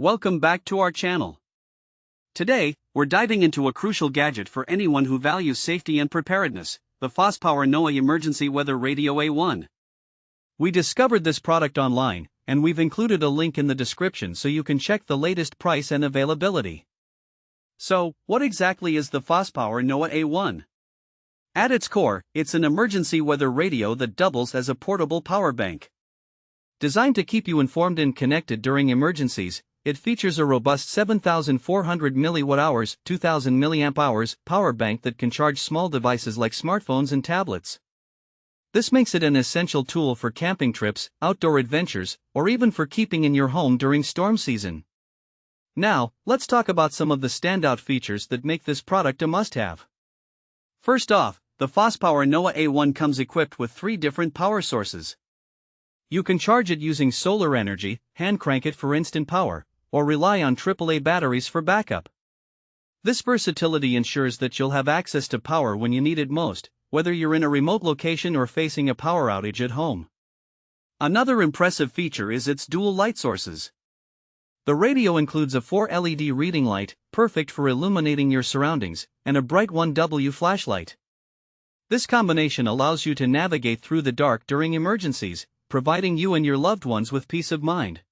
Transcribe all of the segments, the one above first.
Welcome back to our channel. Today, we're diving into a crucial gadget for anyone who values safety and preparedness, the FosPower NOAA Emergency Weather Radio A1. We discovered this product online, and we've included a link in the description so you can check the latest price and availability. So, what exactly is the FosPower NOAA A1? At its core, it's an emergency weather radio that doubles as a portable power bank. Designed to keep you informed and connected during emergencies, it features a robust 7,400 mAh (2,000 mAh) power bank that can charge small devices like smartphones and tablets. This makes it an essential tool for camping trips, outdoor adventures, or even for keeping in your home during storm season. Now, let's talk about some of the standout features that make this product a must-have. First off, the FosPower NOAA A1 comes equipped with 3 different power sources. You can charge it using solar energy, hand crank it for instant power, or rely on AAA batteries for backup. This versatility ensures that you'll have access to power when you need it most, whether you're in a remote location or facing a power outage at home. Another impressive feature is its dual light sources. The radio includes a 4 LED reading light, perfect for illuminating your surroundings, and a bright 1W flashlight. This combination allows you to navigate through the dark during emergencies, providing you and your loved ones with peace of mind.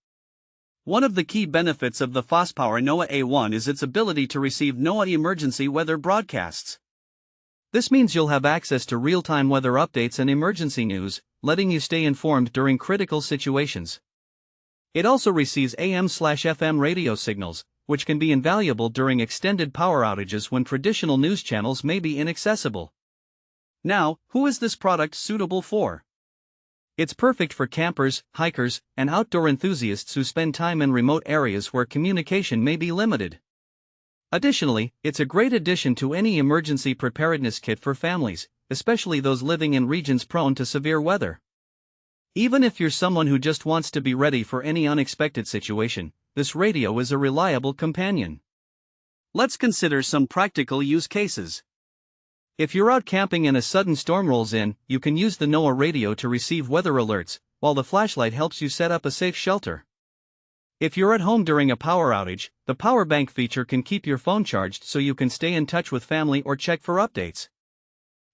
One of the key benefits of the FosPower NOAA A1 is its ability to receive NOAA emergency weather broadcasts. This means you'll have access to real-time weather updates and emergency news, letting you stay informed during critical situations. It also receives AM/FM radio signals, which can be invaluable during extended power outages when traditional news channels may be inaccessible. Now, who is this product suitable for? It's perfect for campers, hikers, and outdoor enthusiasts who spend time in remote areas where communication may be limited. Additionally, it's a great addition to any emergency preparedness kit for families, especially those living in regions prone to severe weather. Even if you're someone who just wants to be ready for any unexpected situation, this radio is a reliable companion. Let's consider some practical use cases. If you're out camping and a sudden storm rolls in, you can use the NOAA radio to receive weather alerts, while the flashlight helps you set up a safe shelter. If you're at home during a power outage, the power bank feature can keep your phone charged so you can stay in touch with family or check for updates.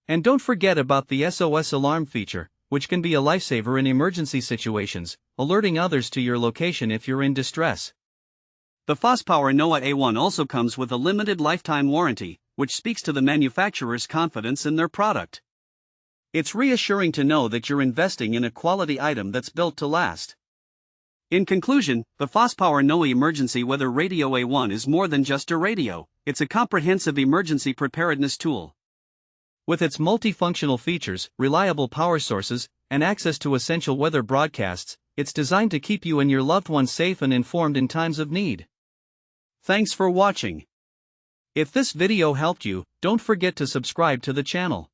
And don't forget about the SOS alarm feature, which can be a lifesaver in emergency situations, alerting others to your location if you're in distress. The FosPower NOAA A1 also comes with a limited lifetime warranty, which speaks to the manufacturer's confidence in their product. It's reassuring to know that you're investing in a quality item that's built to last. In conclusion, the FosPower NOAA Emergency Weather Radio A1 is more than just a radio, it's a comprehensive emergency preparedness tool. With its multifunctional features, reliable power sources, and access to essential weather broadcasts, it's designed to keep you and your loved ones safe and informed in times of need. Thanks for watching. If this video helped you, don't forget to subscribe to the channel.